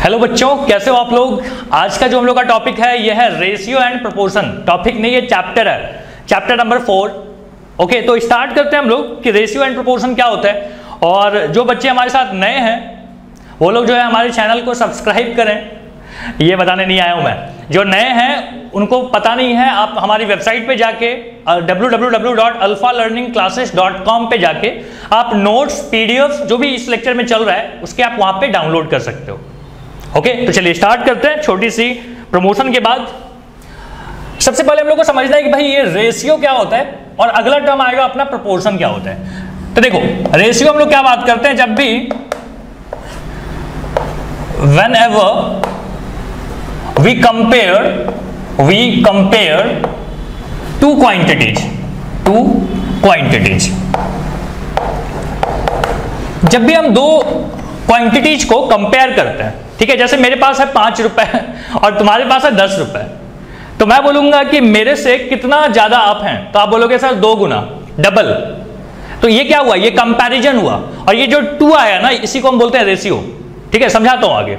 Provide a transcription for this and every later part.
Hello बच्चों, कैसे हो आप लोग। आज का जो हम लोग का टॉपिक है यह है रेशियो एंड प्रोपोर्शन। टॉपिक नहीं, ये चैप्टर है, चैप्टर नंबर 4। ओके, तो स्टार्ट करते हैं हम लोग कि रेशियो एंड प्रोपोर्शन क्या होता है। और जो बच्चे हमारे साथ नए हैं वो लोग जो है हमारे चैनल को सब्सक्राइब करें। ये बताने नहीं आया हूँ मैं, जो नए हैं उनको पता नहीं है, आप हमारी वेबसाइट पे जाके www.alphalearningclasses.com पे जाके आप नोट्स पीडीएफ जो भी इस लेक्चर में चल रहा है उसके आप वहां पे डाउनलोड कर सकते हो। ओके, तो चलिए स्टार्ट करते हैं। छोटी सी प्रमोशन के बाद सबसे पहले हम लोग को समझना है कि भाई ये रेशियो क्या होता है और अगला टर्म आएगा अपना प्रोपोर्शन क्या होता है। तो देखो, रेशियो हम लोग क्या बात करते हैं, जब भी whenever we compare two quantities, जब भी हम दो क्वांटिटीज को कंपेयर करते हैं, ठीक है, जैसे मेरे पास है 5 रुपए और तुम्हारे पास है 10 रुपए, तो मैं बोलूंगा कि मेरे से कितना ज्यादा आप हैं, तो आप बोलोगे सर 2 गुना, डबल। तो ये क्या हुआ, ये कंपैरिजन हुआ। और ये जो 2 आया ना, इसी को हम बोलते हैं रेशियो। ठीक है, समझाता हूं आगे।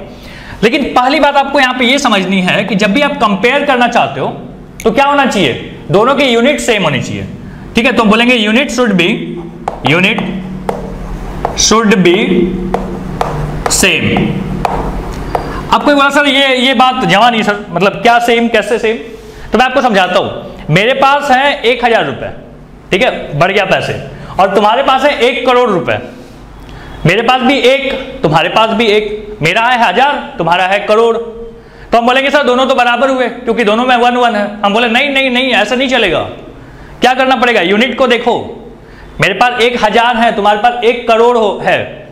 लेकिन पहली बात आपको यहां पे ये समझनी है कि जब भी आप कंपेयर करना चाहते हो तो क्या होना चाहिए, दोनों की यूनिट सेम होनी चाहिए। ठीक है, तो हम बोलेंगे यूनिट शुड बी सेम। आपको बोला सर ये बात जमा नहीं सर, मतलब क्या सेम, कैसे सेम। तो मैं आपको समझाता हूं। मेरे पास है 1000 रुपए, ठीक है, बढ़ गया पैसे, और तुम्हारे पास है 1 करोड़ रुपए। मेरे पास भी 1, तुम्हारे पास भी 1, मेरा है 1000, तुम्हारा है करोड़। तो हम बोलेंगे सर दोनों तो बराबर हुए क्योंकि दोनों में 1 1 है। हम बोले नहीं नहीं नहीं, ऐसा नहीं चलेगा। क्या करना पड़ेगा, यूनिट को देखो। मेरे पास 1000 है, तुम्हारे पास 1 करोड़ है,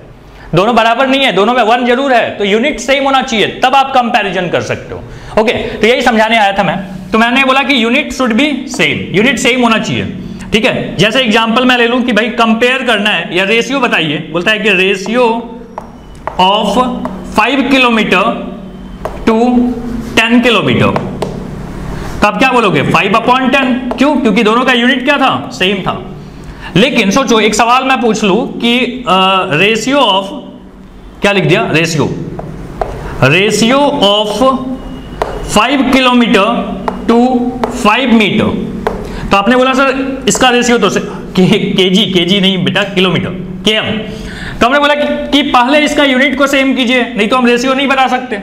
दोनों बराबर नहीं है, दोनों में 1 जरूर है, तो यूनिट सेम होना चाहिए, तब आप कंपैरिजन कर सकते हो। ओके, तो यही समझाने आया था मैं। तो मैंने बोला कि unit should be same, unit same होना चाहिए। ठीक है, जैसे एग्जांपल मैं ले लूं कि भाई कंपेयर करना है या रेशियो बताइए, बोलता है कि ratio of 5 kilometre to 10 kilometre. तो आप क्या बोलोगे, 5/10। क्यों, क्योंकि दोनों का यूनिट क्या था, सेम था। लेकिन सोचो, एक सवाल मैं पूछ लूं कि रेशियो ऑफ, क्या लिख दिया, ratio of 5 kilometre to 5 metre. तो आपने बोला सर इसका रेशियो तो केजी नहीं बेटा, किलोमीटर, केएम। तो हमने बोला कि पहले इसका यूनिट को सेम कीजिए, नहीं तो हम रेशियो नहीं बता सकते।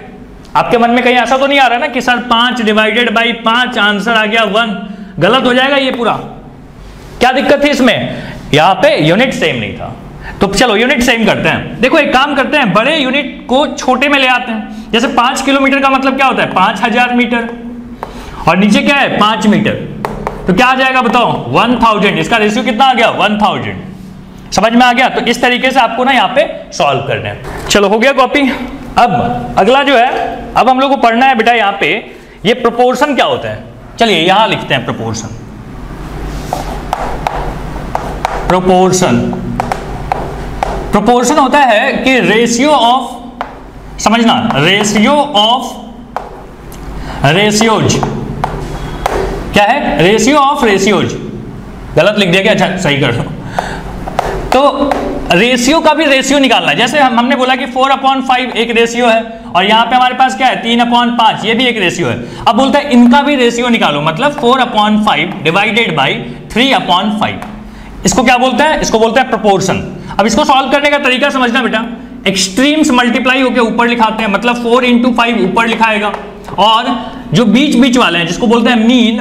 आपके मन में कहीं ऐसा तो नहीं आ रहा ना कि सर 5 डिवाइडेड बाई 5 आंसर आ गया 1, गलत हो जाएगा ये पूरा। क्या दिक्कत थी इसमें, यहां पे यूनिट सेम नहीं था। तो चलो यूनिट सेम करते हैं। देखो एक काम करते हैं, बड़े यूनिट को छोटे में ले आते हैं। जैसे 5 किलोमीटर का मतलब क्या होता है, 5000 मीटर, और नीचे क्या है 5 मीटर, तो क्या आ जाएगा बताओ, 1000। इसका रेशियो कितना आ गया, 1000। समझ में आ गया। तो इस तरीके से आपको ना यहाँ पे सॉल्व करना है। चलो हो गया कॉपी। अब अगला जो है, अब हम लोग को पढ़ना है बेटा यहाँ पे ये प्रोपोर्शन क्या होता है। चलिए यहां लिखते हैं प्रोपोर्शन। प्रोपोर्शन होता है कि रेशियो ऑफ, समझना, रेशियो ऑफ रेशियोज। क्या है, रेशियो ऑफ रेशियोज। गलत लिख दिया क्या, अच्छा सही कर दो। तो रेशियो का भी रेशियो निकालना है। जैसे हमने बोला कि 4/5 एक रेशियो है, और यहां पे हमारे पास क्या है 3/5, ये भी एक रेशियो है। अब बोलता है इनका भी रेशियो निकालो, मतलब 4/5 डिवाइडेड बाई 3/5। इसको क्या बोलते हैं, इसको बोलते हैं प्रोपोर्शन। अब इसको सॉल्व करने का तरीका समझना बेटा, एक्सट्रीम्स मल्टीप्लाई होकर ऊपर लिखाते हैं, मतलब 4 × 5 ऊपर लिखाएगा, और जो बीच वाले हैं जिसको बोलते हैं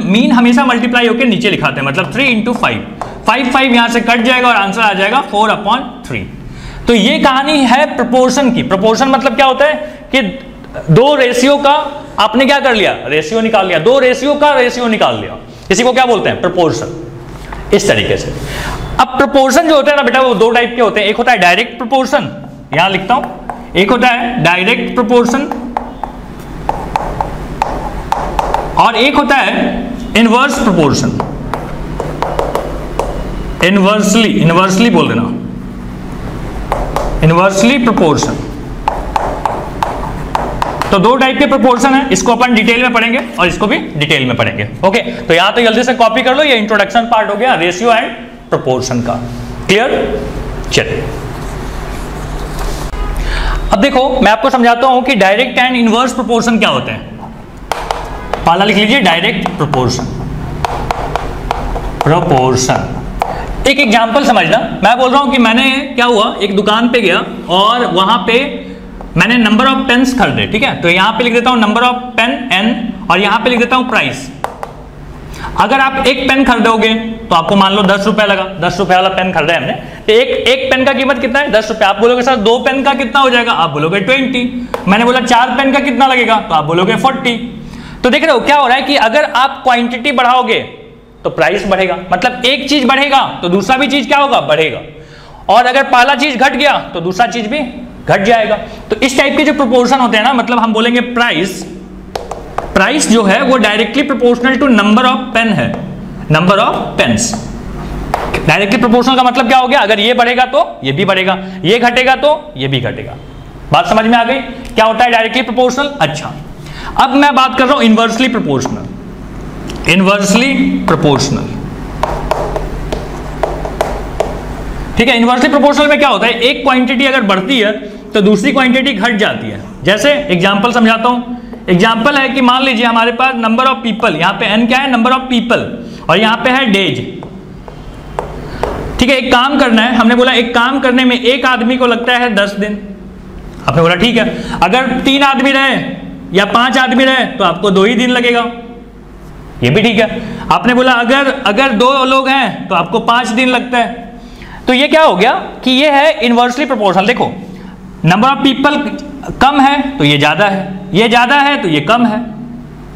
मीन हमेशा मल्टीप्लाई होकर नीचे लिखाते हैं, मतलब 3 × 5। 5 यहां से कट जाएगा और आंसर आ जाएगा 4/3। तो ये कहानी है प्रोपोर्शन की। प्रोपोर्शन मतलब क्या होता है कि दो रेशियो का आपने क्या कर लिया, रेशियो निकाल लिया, दो रेशियो का रेशियो निकाल लिया, इसी को क्या बोलते हैं, प्रोपोर्शन। इस तरीके से। अब प्रोपोर्शन जो होता है ना बेटा, वो 2 टाइप के होते हैं। एक होता है डायरेक्ट प्रोपोर्शन, यहां लिखता हूं, एक होता है डायरेक्ट प्रोपोर्शन, और एक होता है इनवर्स प्रोपोर्शन। इनवर्सली बोल देना, इनवर्सली प्रोपोर्शन। तो 2 टाइप के प्रोपोर्शन है, इसको अपन डिटेल में पढ़ेंगे और इसको भी डिटेल में पढ़ेंगे। ओके, तो यहां तो जल्दी से कॉपी कर लो, ये इंट्रोडक्शन पार्ट हो गया रेशियो एंड प्रोपोर्शन का। क्लियर, चलिए अब देखो मैं आपको समझाता हूं कि डायरेक्ट एंड इनवर्स प्रोपोर्शन क्या होते हैं। पहला लिख लीजिए डायरेक्ट प्रोपोर्शन। एक एग्जांपल समझना, मैं बोल रहा हूं कि मैंने क्या हुआ, एक दुकान पे गया और वहां पे मैंने नंबर ऑफ पेन्स खरीदे, ठीक है। तो यहां पे लिख देता हूं नंबर ऑफ पेन n और यहां पे लिख देता हूं प्राइस। अगर आप एक पेन खरीदोगे तो आपको मान लो 10 रुपए लगा, 10 रुपए वाला पेन खरीदा है हमने, तो एक पेन का कीमत कितना है 10 रुपए। आप बोलोगे सर 2 पेन का कितना हो जाएगा, आप बोलोगे 20। मैंने बोला 4 पेन का कितना लगेगा, तो आप बोलोगे 40। तो देख रहे हो क्या हो रहा है कि अगर आप क्वांटिटी बढ़ाओगे तो प्राइस बढ़ेगा, मतलब एक चीज बढ़ेगा तो दूसरा भी चीज क्या होगा, बढ़ेगा। और अगर पहला चीज घट गया तो दूसरा चीज भी घट जाएगा। तो इस टाइप के जो प्रोपोर्शन होते हैं ना, मतलब हम बोलेंगे प्राइस जो है वो directly proportional to number of pen है, number of pens. Directly proportional का मतलब क्या हो गया, अगर ये बढ़ेगा तो ये भी बढ़ेगा, ये घटेगा तो ये भी घटेगा। बात समझ में आ गई क्या होता है डायरेक्टली प्रोपोर्शनल। अच्छा, अब मैं बात कर रहा हूं इनवर्सली प्रोपोर्शनल। इनवर्सली प्रोपोर्शनल, ठीक है। इनवर्सली प्रोपोर्शनल में क्या होता है, एक क्वांटिटी अगर बढ़ती है तो दूसरी क्वांटिटी घट जाती है। जैसे एग्जांपल समझाता हूं। एग्जांपल है कि मान लीजिए हमारे पास नंबर ऑफ पीपल, यहां पे n क्या है, नंबर ऑफ पीपल, और यहां पे है डेज, ठीक है। एक काम करना है, हमने बोला एक काम करने में एक आदमी को लगता है 10 दिन। आपने बोला ठीक है, अगर 3 आदमी रहे या 5 आदमी रहे तो आपको 2 ही दिन लगेगा, ये भी ठीक है। आपने बोला अगर 2 लोग हैं तो आपको 5 दिन लगता है। तो ये क्या हो गया कि ये है इनवर्सली प्रोपोर्शनल। देखो नंबर ऑफ पीपल कम है तो ये ज्यादा है, ये ज्यादा है तो ये कम है,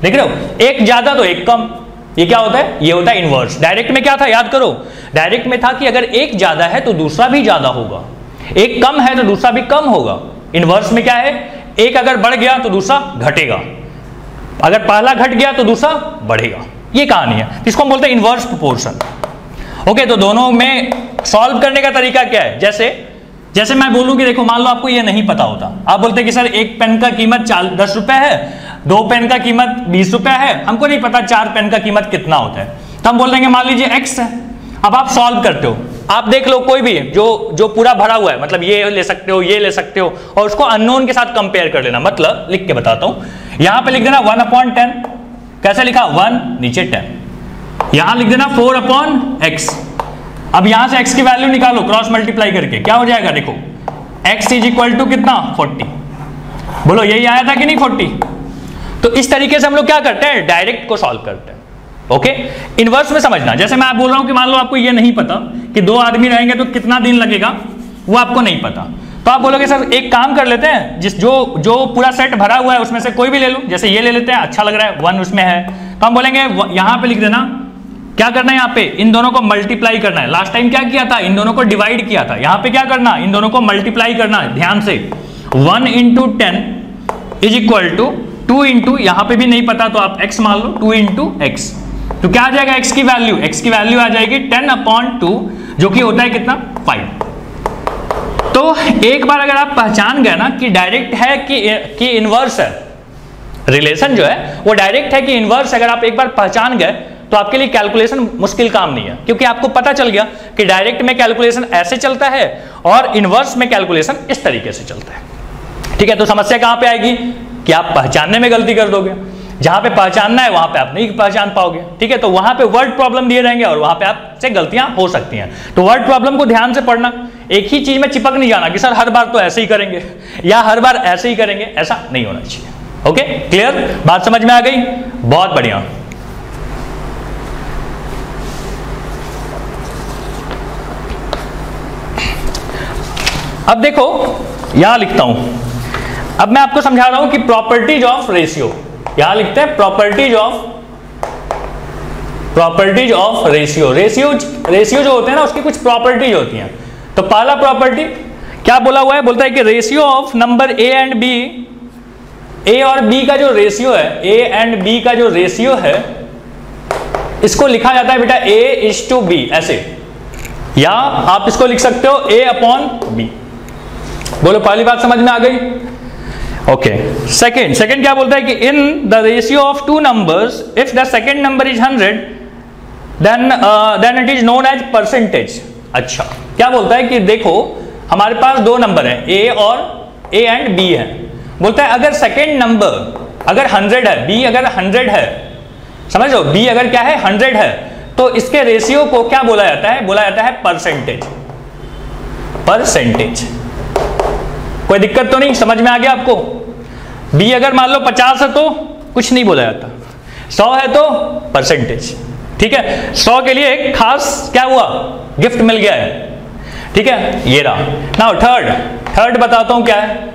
देख रहे हो, एक ज्यादा तो एक कम। ये क्या होता है, ये होता है इनवर्स। डायरेक्ट में क्या था याद करो, डायरेक्ट में था कि अगर एक ज्यादा है तो दूसरा भी ज्यादा होगा, एक कम है तो दूसरा भी कम होगा। इनवर्स में क्या है, एक अगर बढ़ गया तो दूसरा घटेगा, अगर पहला घट गया तो दूसरा बढ़ेगा। ये कहानी है, इसको हम बोलते हैं इनवर्स प्रोपोर्शन। ओके, तो दोनों में सॉल्व करने का तरीका क्या है, जैसे मैं बोलूं कि देखो मान लो आपको ये नहीं पता होता, आप बोलते कि सर एक पेन का कीमत 10 रुपए है, 2 पेन का कीमत 20 रुपए है, हमको नहीं पता 4 पेन का कीमत कितना होता है, तो हम बोल देंगे मान लीजिए x है। अब आप सॉल्व करते हो, आप देख लो कोई भी जो पूरा भरा हुआ है, मतलब ये ले सकते हो, ये ले सकते हो, और उसको अननोन के साथ कंपेयर कर लेना। मतलब लिख के बताता हूं, यहां पे लिख देना 1/10, कैसे लिखा 1 नीचे 10, यहां लिख देना 4/x। अब यहां से x की वैल्यू निकालो क्रॉस मल्टीप्लाई करके, क्या हो जाएगा देखो, x इज इक्वल टू कितना 40। बोलो यही आया था कि नहीं 40। तो इस तरीके से हम लोग क्या करते हैं, डायरेक्ट को सॉल्व करते हैं। ओके, इनवर्स में समझना, जैसे मैं बोल रहा हूं कि मान लो आपको ये नहीं पता कि 2 आदमी रहेंगे तो कितना दिन लगेगा, वो आपको नहीं पता, तो आप बोलोगे सर एक काम कर लेते हैं, जो पूरा सेट भरा हुआ है उसमें से कोई भी ले लो, जैसे ये ले लेते हैं, अच्छा लग रहा है 1 उसमें है, तो हम बोलेंगे यहां पे लिख देना, क्या करना है यहाँ पे, इन दोनों को मल्टीप्लाई करना है। लास्ट टाइम क्या किया था, इन दोनों को डिवाइड किया था, यहाँ पे क्या करना, इन दोनों को मल्टीप्लाई करना है। ध्यान से 1 × 10 इज इक्वल टू 2 इंटू, यहाँ पे भी नहीं पता तो आप x मान लो, 2 × x, तो क्या आ जाएगा x की वैल्यू, x की वैल्यू आ जाएगी 10/2, जो कि होता है कितना 5। तो एक बार अगर आप पहचान गए ना कि डायरेक्ट है कि इनवर्स है, रिलेशन जो है वो डायरेक्ट है कि इनवर्स, अगर आप एक बार पहचान गए तो आपके लिए कैलकुलेशन मुश्किल काम नहीं है, क्योंकि आपको पता चल गया कि डायरेक्ट में कैलकुलेशन ऐसे चलता है और इनवर्स में कैलकुलेशन इस तरीके से चलता है। ठीक है, तो समस्या कहां पे आएगी कि आप पहचानने में गलती कर दोगे, जहां पे पहचानना है वहां पे आप नहीं पहचान पाओगे। ठीक है, तो वहां पे वर्ड प्रॉब्लम दिए रहेंगे और वहां पे आपसे गलतियां हो सकती हैं। तो वर्ड प्रॉब्लम को ध्यान से पढ़ना, एक ही चीज में चिपक नहीं जाना कि सर हर बार तो ऐसे ही करेंगे या हर बार ऐसे ही करेंगे, ऐसा नहीं होना चाहिए। ओके, क्लियर, बात समझ में आ गई, बहुत बढ़िया। अब देखो यहां लिखता हूं, अब मैं आपको समझा रहा हूं कि प्रॉपर्टीज ऑफ रेशियो, यहां लिखते हैं प्रॉपर्टीज ऑफ रेशियो। रेशियो जो होते हैं ना उसकी कुछ प्रॉपर्टीज होती हैं। तो पहला प्रॉपर्टी क्या बोला हुआ है, बोलता है कि ratio of number A and B, A और बी का जो रेशियो है, ए एंड बी का जो रेशियो है, इसको लिखा जाता है बेटा A/B ऐसे, या आप इसको लिख सकते हो A/B। बोलो पहली बात समझ में आ गई। ओके, सेकंड क्या बोलता है कि in the ratio of 2 numbers if the second number is 100 then it is known as percentage. अच्छा, क्या बोलता है कि देखो हमारे पास 2 नंबर हैं A और ए एंड बी है। बोलता है अगर सेकेंड नंबर अगर 100 है, बी अगर 100 है, समझ लो बी अगर क्या है 100 है, तो इसके रेशियो को क्या बोला जाता है? बोला जाता है परसेंटेज। परसेंटेज। कोई दिक्कत तो नहीं, समझ में आ गया आपको? बी अगर मान लो 50 है तो कुछ नहीं बोला जाता, 100 है तो परसेंटेज। ठीक है, 100 के लिए एक खास क्या हुआ, गिफ्ट मिल गया है। ठीक है, ये रहा। नाउ थर्ड बताता हूं क्या है।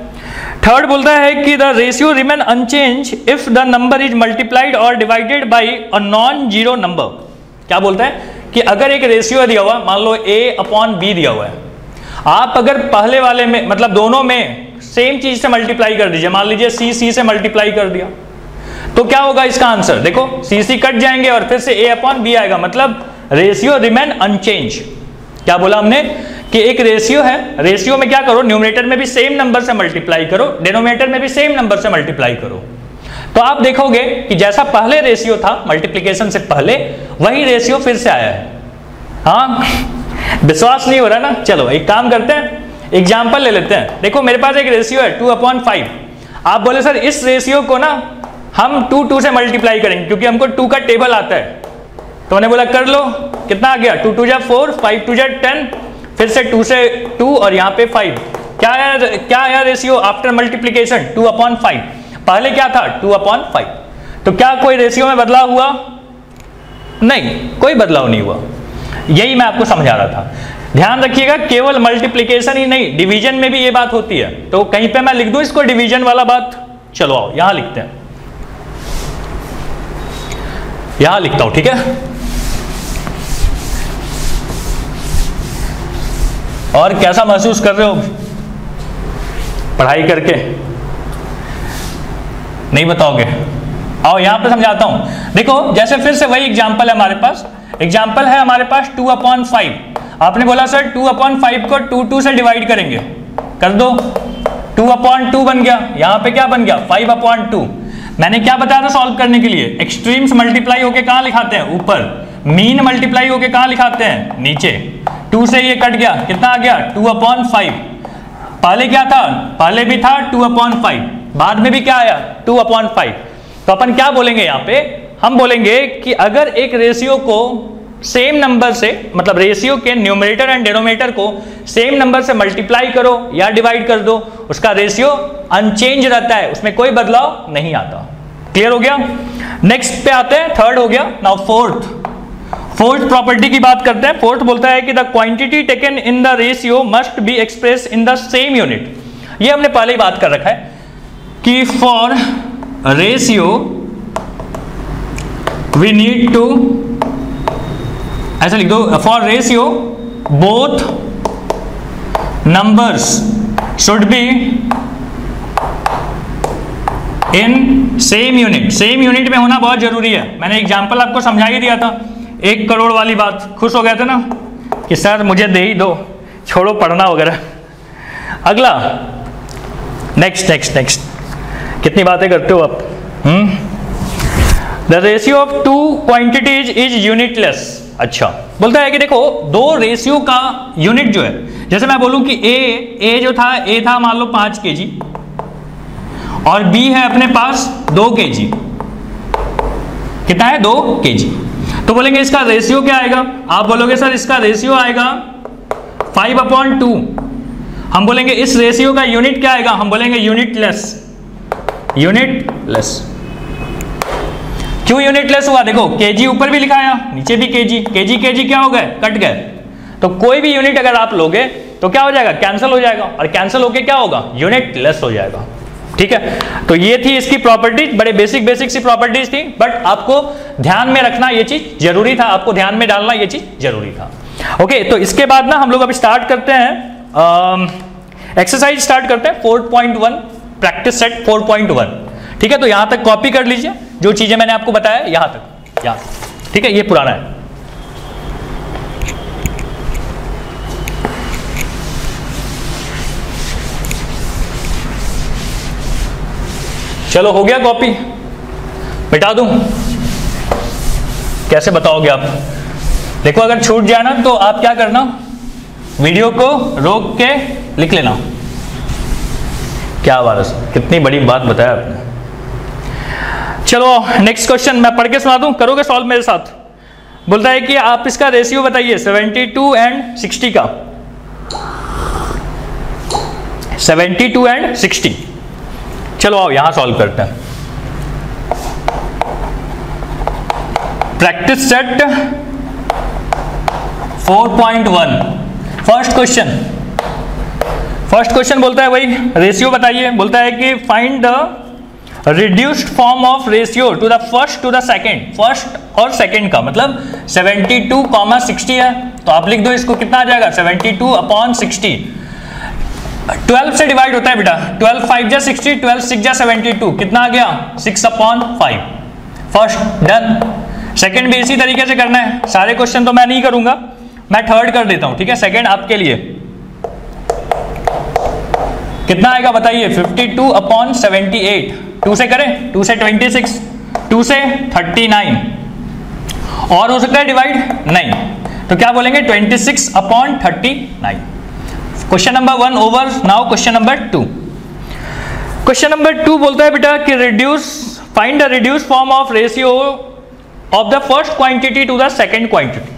थर्ड बोलता है कि the ratio remain unchange if the number is multiplied और divided by a non zero number. क्या बोलता है कि अगर एक रेशियो दिया हुआ, मान लो a/b दिया हुआ है, आप अगर पहले वाले में मतलब दोनों में सेम चीज से मल्टीप्लाई कर दीजिए, मान लीजिए c से मल्टीप्लाई कर दिया, तो क्या होगा इसका आंसर? देखो c कट जाएंगे और फिर से a/b आएगा, मतलब रेशियो रिमेन अनचेंज। क्या बोला हमने कि एक रेशियो है, रेशियो में क्या करो, न्यूमरेटर में भी सेम नंबर से मल्टीप्लाई करो, डिनोमिनेटर में भी सेम नंबर से मल्टीप्लाई करो। तो आप देखोगे कि जैसा पहले रेशियो था मल्टीप्लिकेशन से पहले, वही रेशियो फिर से आया है। हाँ, विश्वास नहीं हो रहा ना? चलो एक काम करते हैं, एग्जाम्पल ले लेते हैं। देखो मेरे पास एक रेशियो है 2/5। आप बोले सर इस रेशियो को ना हम 2 से मल्टीप्लाई करेंगे क्योंकि हमको 2 का टेबल आता है। तो मैंने बोला कर लो, कितना आ गया? 2 2 जा 4, 5 2 जा 10, फिर से 2 से 2 और यहाँ पे 5। क्या आया रेशियो आफ्टर मल्टीप्लिकेशन? 2/5। पहले क्या था? 2/5। तो क्या कोई रेशियो में बदलाव हुआ? नहीं, कोई बदलाव नहीं हुआ। यही मैं आपको समझा रहा था। ध्यान रखिएगा, केवल मल्टीप्लिकेशन ही नहीं, डिवीजन में भी ये बात होती है। तो कहीं पे मैं लिख दूं इसको डिवीजन वाला बात? चलो आओ यहां लिखते हैं, यहां लिखता हूं। ठीक है, और कैसा महसूस कर रहे हो पढ़ाई करके? नहीं बताओगे? आओ यहां पे समझाता हूं। देखो जैसे फिर से वही एग्जांपल है हमारे पास, एग्जांपल है हमारे पास 2/5। आपने बोला सर 2/5 को 2 से डिवाइड करेंगे, कर दो, 2/2 बन गया। यहां पे क्या बन गया? 5/2। मैंने क्या बताया था सॉल्व करने के लिए? एक्सट्रीम्स मल्टीप्लाई होके कहां लिखाते हैं? ऊपर। मीन मल्टीप्लाई होके कहां लिखाते हैं? नीचे। 2 से ये कट गया, कितना आ गया? 2/5। पहले क्या था? पहले भी था 2/5, बाद में भी क्या आया? 2/5। तो अपन क्या बोलेंगे यहाँ पे? हम बोलेंगे कि अगर एक रेशियो को सेम नंबर से, मतलब रेशियो के न्यूमरेटर एंड डिनोमिनेटर को सेम नंबर से मल्टीप्लाई करो या डिवाइड कर दो, उसका रेशियो अनचेंज रहता है, उसमें कोई बदलाव नहीं आता। क्लियर हो गया? नेक्स्ट पे आते हैं, थर्ड हो गया। नाउ फोर्थ प्रॉपर्टी की बात करते हैं। फोर्थ बोलता है कि the quantity taken in the ratio must be express in the same unit. ये हमने पहले ही बात कर रखा है कि for ratio we need to, ऐसा लिख दो, for ratio both numbers should be in same unit. Same unit में होना बहुत जरूरी है। मैंने एग्जांपल आपको समझा ही दिया था, 1 करोड़ वाली बात। खुश हो गए थे ना कि सर मुझे दे ही दो, छोड़ो पढ़ना वगैरह। अगला, नेक्स्ट कितनी बातें करते हो आप? The ratio of 2 quantities is unitless. अच्छा, बोलता है कि देखो दो रेशियो का यूनिट जो है, जैसे मैं बोलूं कि ए जो था, ए था मान लो 5 kg और बी है अपने पास 2 kg। कितना है? 2 kg। तो बोलेंगे इसका रेशियो क्या आएगा? आप बोलोगे सर इसका रेशियो आएगा 5/2। हम बोलेंगे इस रेशियो का यूनिट क्या आएगा? हम बोलेंगे यूनिटलेस। क्यों यूनिटलेस हुआ? देखो केजी ऊपर भी लिखाया, नीचे भी केजी क्या हो गए? कट गए। तो कोई भी यूनिट अगर आप लोगे तो क्या हो जाएगा? कैंसिल हो जाएगा, और कैंसिल होके क्या होगा? यूनिटलेस हो जाएगा। ठीक है, तो ये थी इसकी प्रॉपर्टीज, बड़े बेसिक सी प्रॉपर्टीज थी, बट आपको ध्यान में रखना ये चीज जरूरी था, आपको ध्यान में डालना ये चीज जरूरी था। ओके, तो इसके बाद ना हम लोग अब स्टार्ट करते हैं, एक्सरसाइज स्टार्ट करते हैं 4.1, प्रैक्टिस सेट 4.1। ठीक है, तो यहां तक कॉपी कर लीजिए जो चीजें मैंने आपको बताया, यहां तक। ठीक है, ये पुराना है। चलो हो गया कॉपी? मिटा दूं? कैसे बताओगे आप? देखो अगर छूट जाए ना तो आप क्या करना, वीडियो को रोक के लिख लेना। क्या बात है, कितनी बड़ी बात बताया आपने। चलो नेक्स्ट क्वेश्चन मैं पढ़ के सुना दूं, करोगे सॉल्व मेरे साथ। बोलता है कि आप इसका रेशियो बताइए 72 एंड 60 का, 72 एंड 60। चलो आओ यहां सॉल्व करते हैं। प्रैक्टिस सेट 4.1 फर्स्ट क्वेश्चन बोलता है वही रेशियो बताइए। बोलता है कि find the reduced form of ratio to the first to the second, first और सेकेंड का, मतलब 72, 60 है तो आप लिख दो इसको, कितना आ जाएगा 72/60। 12 से डिवाइड होता है बेटा, 12 5 जा 60, 12 6 जा 72, कितना आ गया 6/5। First done. सेकेंड भी इसी तरीके से करना है, सारे क्वेश्चन तो मैं नहीं करूंगा, मैं थर्ड कर देता हूं, ठीक है। सेकेंड आपके लिए कितना आएगा बताइए, 52/78। 2 से करें, 2 से 26, 2 से 39, और हो सकता है डिवाइड, नहीं तो क्या बोलेंगे 26/39। Question number 1 over. Now question number 2। Question number 2 बोलता है बेटा कि find the reduce form of ratio of the first quantity to the second quantity.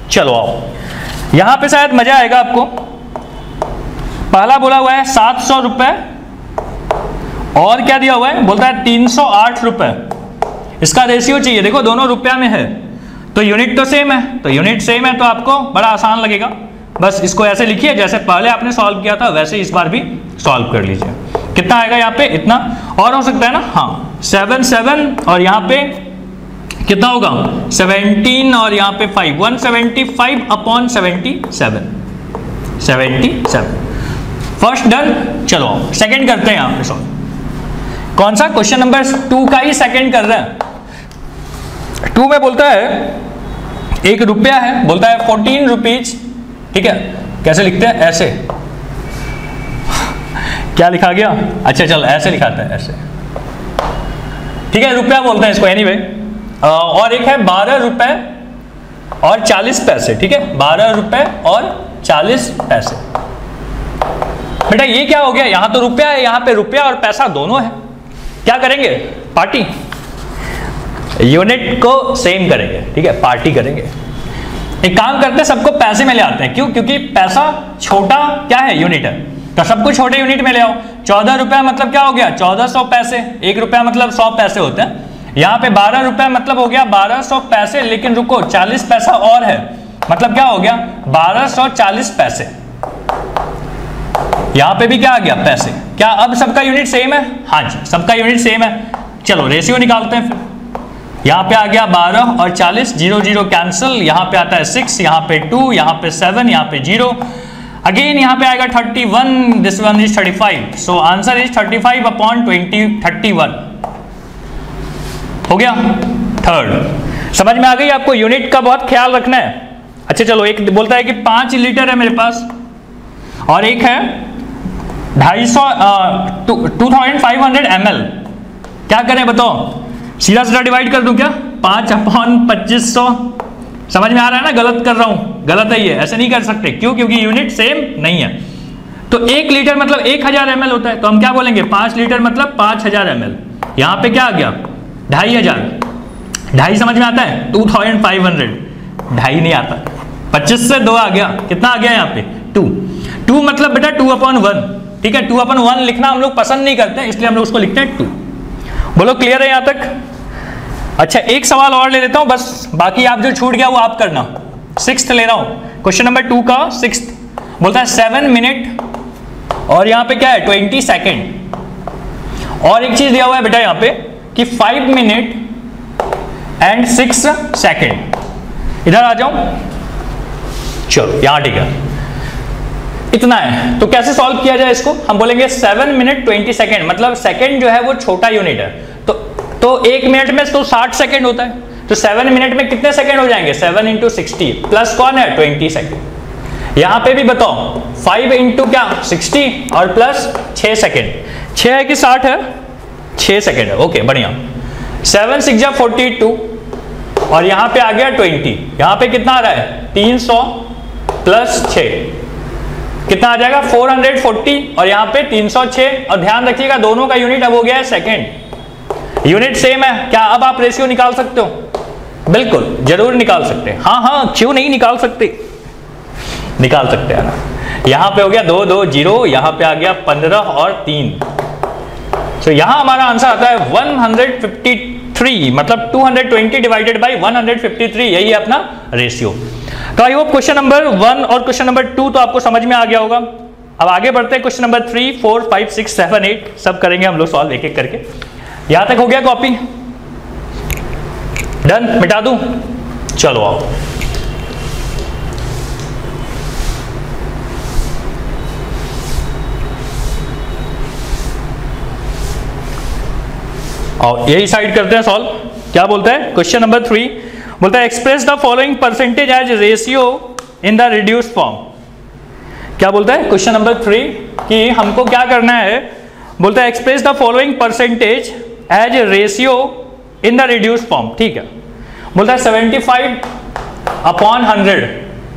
चलो आओ, यहां पे शायद मजा आएगा आपको। पहला बोला हुआ है 700 रुपए, और क्या दिया हुआ है, बोलता है 308 रुपए। इसका रेशियो चाहिए, देखो दोनों रुपया में है तो यूनिट तो सेम है, तो यूनिट सेम है तो आपको बड़ा आसान लगेगा। बस इसको ऐसे लिखिए जैसे पहले आपने सॉल्व किया था, वैसे इस बार भी सॉल्व कर लीजिए। कितना आएगा यहाँ पे, इतना, और हो सकता है ना, हाँ 7 और यहाँ पे कितना होगा 17 और यहाँ पे 5, 175/77, 77। First done. चलो सेकंड करते हैं यहाँ पे सॉल्व। कौन सा, क्वेश्चन नंबर 2 का ही सेकंड कर रहे हैं। 2 में बोलता है एक रुपया है, बोलता है 14 रुपीज, ठीक है। कैसे लिखते हैं, ऐसे क्या लिखा गया, अच्छा चल ऐसे लिखाते हैं, ऐसे, ठीक है। रुपया बोलते हैं इसको, एनीवे। और एक है 12 रुपए और 40 पैसे, ठीक है, 12 रुपए और 40 पैसे। बेटा ये क्या हो गया, यहां तो रुपया है, यहां पे रुपया और पैसा दोनों है। क्या करेंगे, पार्टी, यूनिट को सेम करेंगे, ठीक है, पार्टी करेंगे। एक काम करते हैं, सबको पैसे में ले आते हैं। क्यों, क्योंकि पैसा छोटा क्या है, यूनिट है, तो सबको छोटे यूनिट में ले आओ। 14 रुपया मतलब क्या हो गया 1400 पैसे, 1 रुपया मतलब 100 पैसे होते हैं। यहाँ पे 12 रुपया मतलब हो गया 1200 पैसे, लेकिन रुको 40 पैसा और है, मतलब क्या हो गया 1240 पैसे। यहां पे भी क्या आ गया, पैसे। क्या अब सबका यूनिट सेम है, हाँ जी सबका यूनिट सेम है। चलो रेशियो निकालते हैं फिर। यहां पे आ गया 12 और 40, 0 0 कैंसिल, यहां पे आता है 6, यहां पे 2, यहां पे 7, यहां पे 0, अगेन यहां पे आएगा 31, this one is 35, so answer is 35/20, 31 हो गया। थर्ड समझ में आ गई आपको, यूनिट का बहुत ख्याल रखना है। अच्छा चलो, एक बोलता है कि 5 लीटर है मेरे पास और एक है 2500 ml। क्या करें बताओ, सीधा सीधा डिवाइड कर दूं क्या, 5/2500। समझ में आ रहा है ना, गलत कर रहा हूं, गलत है ये, ऐसे नहीं कर सकते। क्यों, क्योंकि यूनिट सेम नहीं है। तो 1 लीटर मतलब 1000 ml होता है, तो हम क्या बोलेंगे 5 लीटर मतलब 5000 ml। यहां पे क्या आ गया 2500, ढाई समझ में आता है, 2500, ढाई नहीं आता, 25 से 2 आ गया, कितना आ गया यहाँ पे 2 मतलब बेटा 2/1, ठीक है। 2/1 लिखना हम लोग पसंद नहीं करते, इसलिए हम लोग उसको लिखते हैं 2। बोलो क्लियर है यहाँ तक। अच्छा एक सवाल और ले लेता हूं बस, बाकी आप जो छूट गया वो आप करना। 6th ले रहा हूं, क्वेश्चन नंबर 2 का 6th। बोलता है 7 मिनट और यहाँ पे क्या है 20 सेकेंड, और एक चीज दिया हुआ है बेटा यहाँ पे कि 5 मिनट एंड 6 सेकेंड। इधर आ जाऊं, चलो यहां ठीक है, इतना है। तो कैसे सॉल्व किया जाए इसको, हम बोलेंगे 7 मिनट 20 सेकेंड, मतलब सेकेंड जो है वो छोटा यूनिट है, तो 1 मिनट में तो 60 सेकेंड होता है, तो 7 मिनट में कितने सेकेंड हो जाएंगे 7 × 60 प्लस कौन है 20 सेकेंड। यहां पे भी बताओ 5 × क्या 60 और प्लस 6 सेकेंड, 6 है कि 60 है, 6 सेकेंड है, ओके बढ़िया। 7 6 जा 42 और यहां पे आ गया 20, यहां पे कितना आ रहा है 300 प्लस 6, कितना आ जाएगा 440 और यहाँ पे 306। और ध्यान रखिएगा दोनों का यूनिट अब हो गया है सेकेंड, यूनिट सेम है। क्या अब आप रेशियो निकाल सकते हो? बिल्कुल जरूर निकाल सकते हैं। हाँ हाँ, क्यों नहीं निकाल सकते, निकाल सकते हैं ना। यहाँ पे हो गया 2 2 0, यहाँ पे आ गया 15 और 3। तो यहाँ हमारा आंसर आता है 153, मतलब 220 डिवाइडेड बाई 153, यही है अपना रेशियो। तो आई होप क्वेश्चन नंबर 1 और क्वेश्चन नंबर 2 तो आपको समझ में आ गया होगा। अब आगे बढ़ते हैं, क्वेश्चन नंबर 3 4 5 6 7 8 सब करेंगे हम लोग सॉल्व एक एक करके। यहां तक हो गया कॉपी? डन, मिटा दूं? चलो आओ। और यही साइड करते हैं सॉल्व। क्या बोलता है क्वेश्चन नंबर 3? बोलता है express the following percentage as ratio in the reduced form. क्या बोलता है क्वेश्चन नंबर 3 कि हमको क्या करना है? बोलता है express the following percentage as ratio in the reduced form. ठीक है, बोलता है 75/100।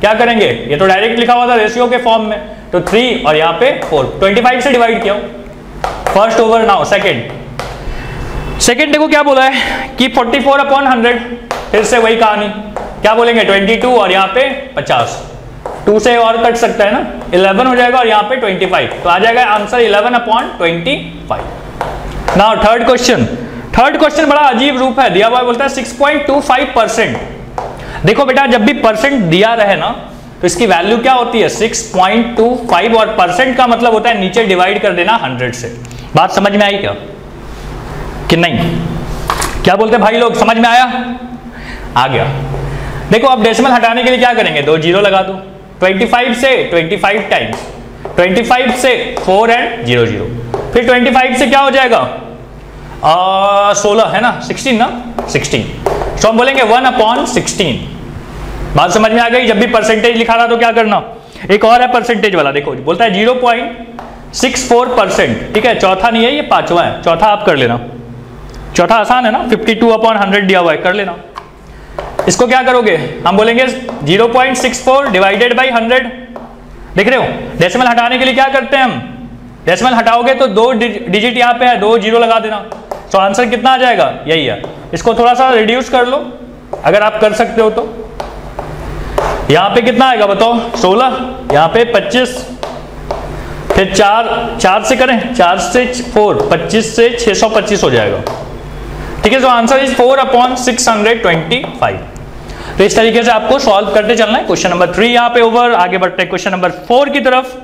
क्या करेंगे? ये तो डायरेक्ट लिखा हुआ था रेशियो के फॉर्म में, तो 3 और यहाँ पे 4, 25 से डिवाइड किया फर्स्ट ओवर नाउ सेकेंड देखो क्या बोला है कि 44/100। फिर से वही कहानी, क्या बोलेंगे 22 और यहाँ पे 50, 2 से और कट सकता है ना, 11 हो जाएगा और यहाँ पे 25, तो आ जाएगा आंसर 11/25। नाउ थर्ड क्वेश्चन बड़ा अजीब रूप है, दिया हुआ बोलता है 6.25%। देखो बेटा जब भी परसेंट दिया रहे ना तो इसकी वैल्यू क्या होती है 6.25, और परसेंट का मतलब होता है नीचे डिवाइड कर देना 100 से। बात समझ में आई क्या कि नहीं? क्या बोलते हैं भाई लोग, समझ में आया? आ गया। देखो अब डेसिमल हटाने के लिए क्या करेंगे, 2 जीरो लगा दो। 25 से 25 टाइम्स, 25 से 4 एंड 0 0, फिर 25 से क्या हो जाएगा 16 है ना, 16 ना, 16, तो हम बोलेंगे 1/16। बात समझ में आ गई? जब भी परसेंटेज लिखा था तो क्या करना। एक और है परसेंटेज वाला, देखो बोलता है 0.64%। ठीक है, चौथा नहीं है ये, पांचवा है, चौथा आप कर लेना। चौथा आसान है ना, 52/100 दिया हुआ है, कर लेना। इसको क्या करोगे, हम बोलेंगे 0.64 डिवाइडेड बाई 100। देख रहे हो डेसिमल हटाने के लिए क्या करते हैं हम, डेसिमल हटाओगे तो 2 डिजिट यहाँ पे है, 2 जीरो लगा देना, तो आंसर कितना आ जाएगा, यही है। इसको थोड़ा सा रिड्यूस कर लो अगर आप कर सकते हो तो। यहाँ पे कितना आएगा बताओ, 16, यहाँ पे 25, फिर 4 से करें, 4 से 4, 25 से 625 हो जाएगा। ठीक है, तो आंसर इज 4/625। तो इस तरीके से आपको सॉल्व करते चलना है। क्वेश्चन नंबर 3 यहाँ पे ओवर। आगे बढ़ते हैं क्वेश्चन नंबर 4 की तरफ।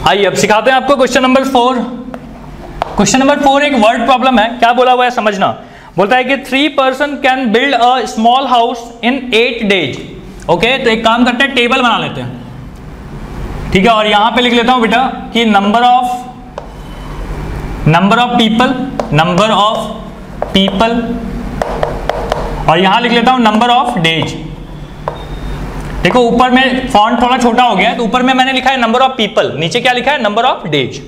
आइए अब सिखाते हैं आपको क्वेश्चन नंबर 4। क्वेश्चन नंबर 4 एक वर्ड प्रॉब्लम है। क्या बोला हुआ है समझना। बोलता है कि 3 person can build a small house in 8 days. Okay, तो एक काम करते हैं, टेबल बना लेते हैं। ठीक है, और यहां पे लिख लेता हूं बेटा कि नंबर ऑफ पीपल, और यहां लिख लेता हूं नंबर ऑफ डेज। देखो ऊपर में फॉन्ट थोड़ा छोटा हो गया है, तो ऊपर में मैंने लिखा है नंबर ऑफ पीपल, नीचे क्या लिखा है, नंबर ऑफ डेज।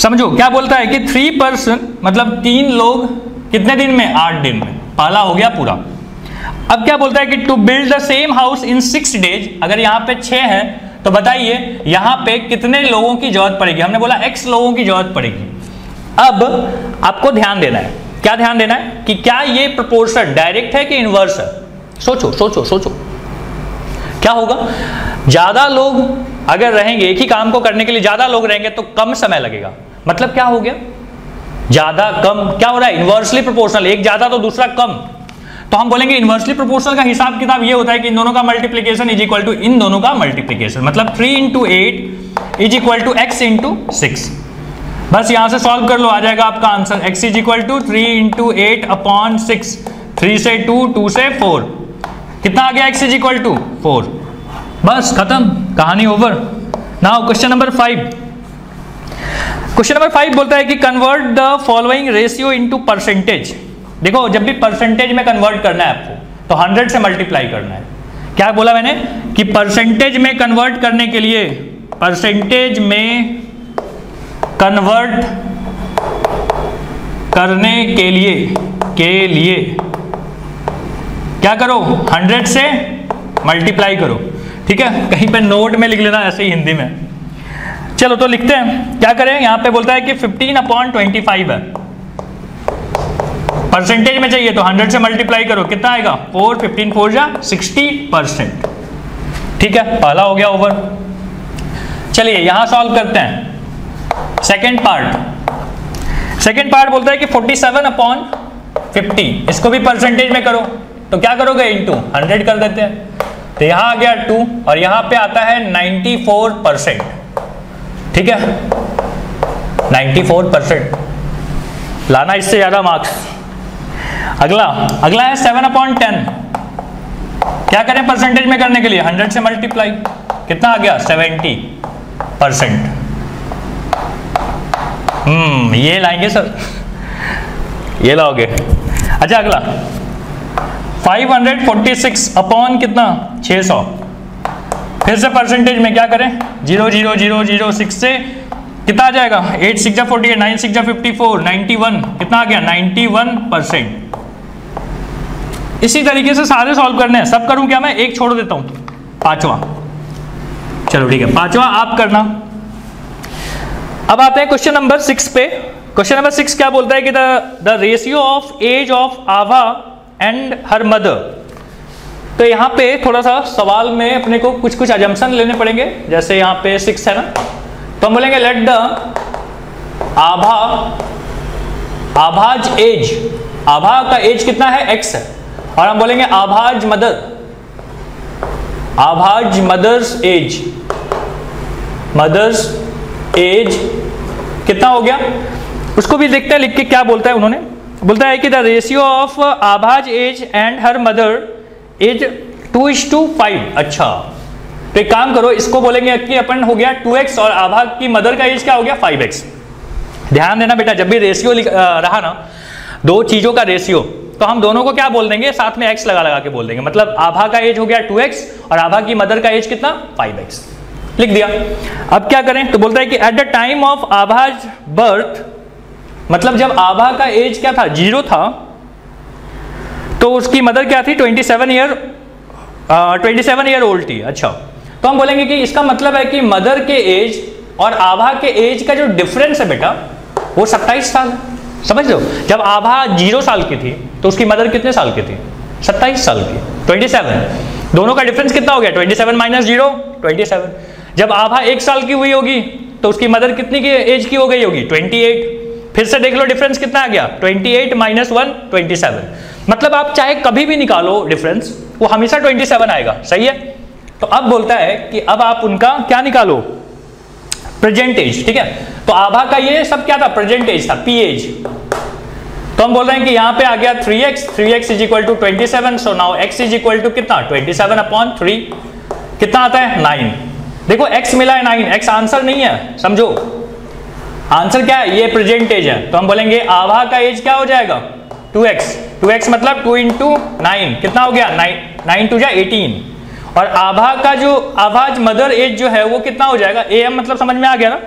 समझो क्या बोलता है कि 3 पर्सन मतलब 3 लोग कितने दिन में, 8 दिन में, पहला हो गया पूरा। अब क्या बोलता है कि to build the same house in 6 days. अगर यहाँ पे 6 है तो बताइए यहाँ पे कितने लोगों की जरूरत पड़ेगी। हमने बोला x लोगों की जरूरत पड़ेगी। अब आपको ध्यान देना है, क्या ध्यान देना है कि क्या ये प्रोपोर्शन डायरेक्ट है कि इनवर्स है। सोचो सोचो सोचो क्या होगा। ज्यादा लोग अगर रहेंगे एक ही काम को करने के लिए, ज्यादा लोग रहेंगे तो कम समय लगेगा। मतलब क्या हो गया, ज्यादा कम क्या हो रहा है, इनवर्सली प्रोपोर्शनल, एक ज्यादा तो दूसरा कम। तो हम बोलेंगे इनवर्सली प्रोपोर्शनल का हिसाब किताब ये होता है कि इन दोनों का मल्टीप्लीकेशन इज इक्वल टू इन दोनों का मल्टीप्लीकेशन, मतलब 3 × 8 इज इक्वल टू x × 6। बस यहां से सॉल्व कर लो, आ जाएगा आपका answer x is equal to 3 × 8/6। 3 से 2, 2 से 4, कितना आ गया, x इज इक्वल टू 4। बस खत्म, कहानी over. Now question number 5। Question number 5 बोलता है कि convert the following ratio into percentage. देखो जब भी परसेंटेज में कन्वर्ट करना है आपको तो 100 से मल्टीप्लाई करना है। क्या बोला मैंने कि परसेंटेज में कन्वर्ट करने के लिए, परसेंटेज में कन्वर्ट करने के लिए क्या करो, 100 से मल्टीप्लाई करो, ठीक है, कहीं पे नोट में लिख लेना ऐसे ही हिंदी में। चलो तो लिखते हैं, क्या करें, यहाँ पे बोलता है कि 15/25 है, परसेंटेज में चाहिए तो 100 से मल्टीप्लाई करो, कितना आएगा 4, 15 4 जा 60%, ठीक है, पहला हो गया ओवर। चलिए यहां सॉल्व करते हैं सेकेंड पार्ट। सेकेंड पार्ट बोलता है कि 47/50, इसको भी परसेंटेज में करो, तो क्या करोगे, इंटू 100 कर देते हैं, तो यहां आ गया 2 और यहां पे आता है 94%, ठीक है, 94% लाना, इससे ज्यादा मार्क्स। अगला है 7/10, क्या करें परसेंटेज में करने के लिए, 100 से मल्टीप्लाई, कितना आ गया 70%। ये लाएंगे सर, ये लाओगे। अच्छा अगला 546 कितना 600, फिर से परसेंटेज में क्या करें, 0.0006 से कितना आ जाएगा, 8 6 जा 48, 9 6 जा 54, 91, कितना आ गया 91%। इसी तरीके से सारे सॉल्व करने हैं, सब करूं क्या मैं, एक छोड़ देता हूं, पांचवा। चलो ठीक है, पांचवा आप करना। अब आते हैं क्वेश्चन नंबर 6 पे। क्वेश्चन नंबर 6 क्या बोलता है कि the ratio of age of Abha and her mother. तो यहाँ पे थोड़ा सा सवाल में अपने को कुछ कुछ अजम्पशन लेने पड़ेंगे, जैसे यहाँ पे 6 है ना, तो हम बोलेंगे लेट द आभाज एज, आभा का एज कितना है x है, और हम बोलेंगे आभाज मदर्स एज कितना हो गया, उसको भी देखते हैं लिख के क्या बोलता है उन्होंने। बोलता है कि the ratio of Abha's age and her mother age 2:5। अच्छा तो एक काम करो, इसको बोलेंगे कि अपन हो गया 2x और आभा की मदर का एज क्या हो गया 5x। ध्यान देना बेटा, जब भी रेशियो रहा ना, दो चीजों का रेशियो, तो हम दोनों को क्या बोल देंगे, साथ में x लगा के बोल देंगे। मतलब आभा का एज हो गया 2x और आभा की मदर का एज कितना 5x, लिख दिया। अब क्या करें, तो बोलता है कि at the time of Abha's birth, मतलब जब आभा का एज क्या था 0 था, तो उसकी मदर क्या थी 27 ईयर ओल्ड थी। अच्छा तो हम बोलेंगे कि इसका मतलब है कि मदर के एज और आभा के एज का जो डिफरेंस है बेटा वो 27 साल, समझ लो। जब आभा 0 साल की थी तो उसकी मदर कितने साल की थी, 27 साल की, 27। दोनों का डिफरेंस कितना हो गया, 27 - 0 27। जब आभा 1 साल की हुई होगी तो उसकी मदर कितनी की एज की हो गई होगी 28। फिर से देख लो डिफरेंस कितना आ गया, 28 - 1 27। मतलब आप चाहे कभी भी निकालो डिफरेंस, वो हमेशा 27 आएगा, सही है। तो अब बोलता है कि अब आप उनका क्या निकालो, प्रेजेंट एज, ठीक है। तो आभा का ये सब क्या था, प्रेजेंट एज था, पी एज। तो हम बोल रहे हैं कि यहाँ पे आ गया 3x is equal to 27। So now x is equal to कितना 27/3, कितना आता है 9। देखो x मिला है 9, x आंसर नहीं है, समझो आंसर क्या है, ये प्रेजेंट एज है। तो हम बोलेंगे आभा का एज क्या हो जाएगा 2x मतलब 2 × 9 कितना हो गया 9 2 = 18। और आभा का जो आभाज मदर एज जो है वो कितना हो जाएगा, am मतलब समझ में आ गया ना,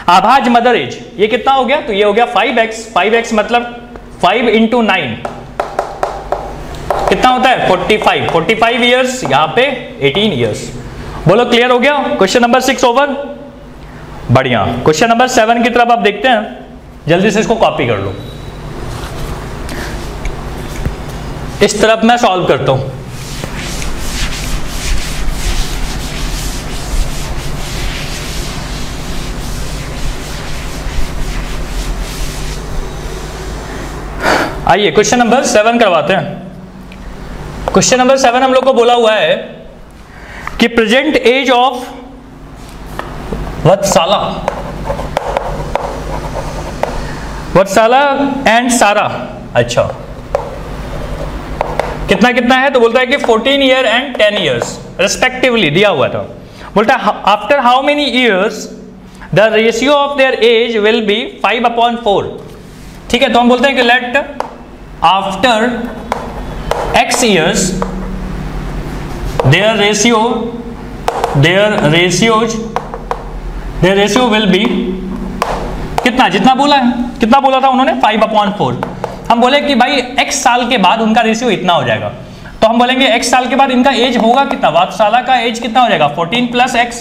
आभाज मदर एज ये कितना हो गया, तो ये हो गया 5x मतलब 5 × 9 कितना होता है 45 ईयर्स, यहाँ पे 18 ईयर्स। बोलो क्लियर हो गया, क्वेश्चन नंबर 6 ओवर। बढ़िया, क्वेश्चन नंबर 7 की तरफ आप देखते हैं, जल्दी से इसको कॉपी कर लो। इस तरफ मैं सॉल्व करता हूं। आइए क्वेश्चन नंबर 7 करवाते हैं। क्वेश्चन नंबर 7 हम लोग को बोला हुआ है कि प्रेजेंट एज ऑफ वत्साला एंड सारा। अच्छा कितना कितना है, तो बोलता है कि 14 ईयर एंड 10 ईयर्स रिस्पेक्टिवली दिया हुआ था। बोलता है after how many years the ratio of their age will be 5/4। ठीक है, तो हम बोलते हैं कि let after x years their ratio will be कितना, जितना बोला है, कितना बोला था उन्होंने 5/4। हम बोले कि भाई x साल के बाद उनका रेशियो इतना हो जाएगा। तो हम बोलेंगे x साल के बाद इनका एज होगा कितना, वात्साला का एज कितना हो जाएगा 14 प्लस x,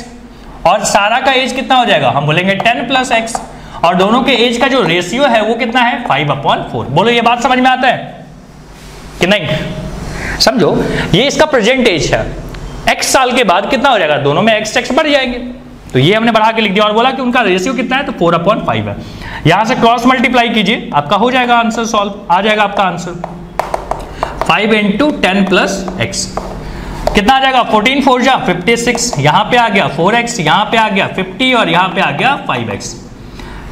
और सारा का एज कितना हो जाएगा, हम बोलेंगे 10 प्लस x, और दोनों के एज का जो रेशियो है वो कितना है 5/4। बोलो ये बात समझ में आता है कि नहीं? समझो ये इसका प्रेजेंट एज है, x साल के बाद कितना हो जाएगा, दोनों में x बढ़ जाएंगे, तो ये हमने बढ़ा के लिख दिया और बोला कि उनका रेशियो कितना है, तो 4/5 है। यहां से क्रॉस मल्टीप्लाई कीजिए, आपका हो जाएगा आंसर सॉल्व, आ जाएगा आपका आंसर 5 × 10 + x कितना आ जाएगा, 14 4 जा 56, यहाँ पे आ गया 4x, यहाँ पे आ गया 50 और यहाँ पे आ गया 5x।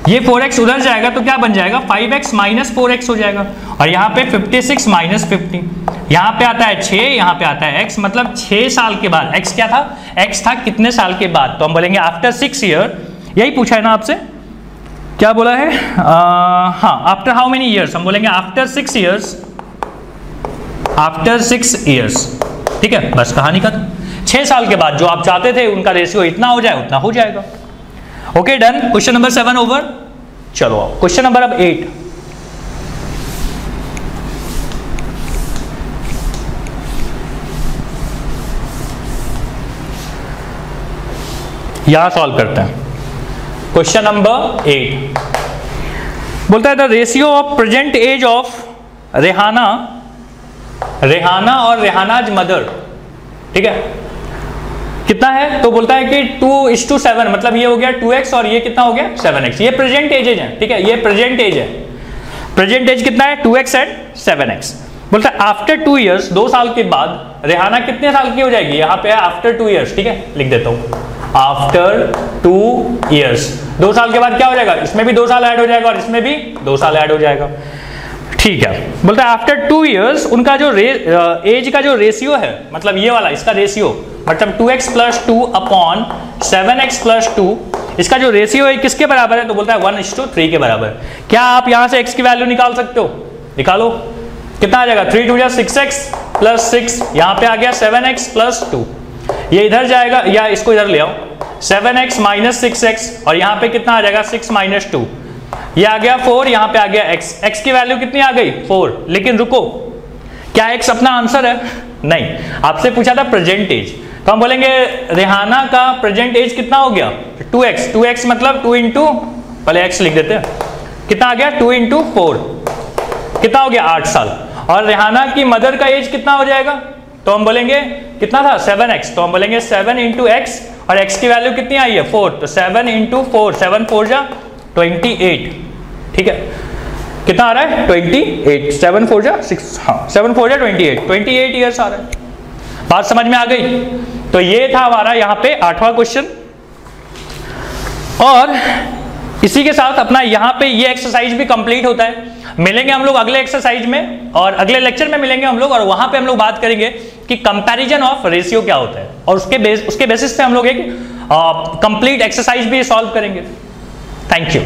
ये 4x उधर जाएगा तो क्या बन जाएगा, 5x - 4x हो जाएगा, और यहाँ पे 56 - 50, यहाँ पे आता है 6, यहाँ पे आता है x, मतलब 6 साल के बाद। x क्या था, x था कितने साल के बाद, तो हम बोलेंगे आफ्टर 6 ईयर, यही पूछा है ना आपसे, क्या बोला है, हाँ आफ्टर हाउ मेनी ईयर्स, हम बोलेंगे आफ्टर 6 ईयर्स, आफ्टर 6 ईयर्स, ठीक है, बस कहानी खत्म। 6 साल के बाद जो आप चाहते थे उनका रेशियो इतना हो जाए उतना हो जाएगा। Okay done, question number 7 over. चलो क्वेश्चन नंबर अब 8। यहां सॉल्व करते हैं क्वेश्चन नंबर 8। बोलता है the ratio of present age of Rehana और रेहानाज मदर, ठीक है, कितना है, तो बोलता है कि 2:7, मतलब ये हो गया 2x और ये कितना हो गया 7x। ये प्रेजेंट एज है, ठीक है, ये प्रेजेंट एज है, प्रेजेंट एज कितना है 2x एंड 7x। बोलता है आफ्टर 2 ईयर्स, 2 साल के बाद रेहाना कितने साल की हो जाएगी, यहाँ पे है आफ्टर 2 ईयर्स, ठीक है, लिख देता हूँ आफ्टर 2 ईयर्स। 2 साल के बाद क्या हो जाएगा, इसमें भी 2 साल ऐड हो जाएगा और इसमें भी 2 साल ऐड हो जाएगा, ठीक है। बोलता है आफ्टर 2 ईयर्स उनका जो एज का जो रेशियो है, मतलब ये वाला इसका रेशियो, मतलब 2x + 2 / 7x + 2, इसका जो रेशियो है किसके बराबर है, तो बोलता है 1:3 के बराबर। क्या आप यहां से x की वैल्यू निकाल सकते हो, निकालो, कितना आ जाएगा 3 × 2 = 6x + 6, यहाँ पे आ गया 7x + 2, ये इधर जाएगा या इसको इधर ले आओ, 7x - 6x, और यहाँ पे कितना आ जाएगा 6 - 2, ये आ गया 4, यहाँ पे आ गया x, x की वैल्यू कितनी आ गई 4। लेकिन रुको, क्या x अपना आंसर है, नहीं, आपसे पूछा था प्रेजेंट एज, तो हम बोलेंगे रेहाना का प्रेजेंट एज कितना हो गया 2x मतलब 2 × पहले x लिख देते हैं, कितना आ गया 2 × 4, कितना हो गया 8 साल, और रेहाना की मदर का एज कितना हो जाएगा, तो हम बोलेंगे कितना था 7x, तो हम बोलेंगे 7 × x, और x की वैल्यू कितनी आई है 4, तो 7 × 4, 7 4 जा 28, ठीक है, कितना आ रहा है 28, 7 4 जा 6, हाँ 7 4 जा 28 ईयर्स आ रहा है। बात समझ में आ गई? तो ये था हमारा यहाँ पे 8वां क्वेश्चन, और इसी के साथ अपना यहाँ पे ये एक्सरसाइज भी कंप्लीट होता है। मिलेंगे हम लोग अगले एक्सरसाइज में, और अगले लेक्चर में मिलेंगे हम लोग, और वहां पे हम लोग बात करेंगे कि कंपैरिजन ऑफ रेशियो क्या होता है, और उसके बेसिस पे हम लोग एक कंप्लीट एक्सरसाइज भी सॉल्व करेंगे। Thank you.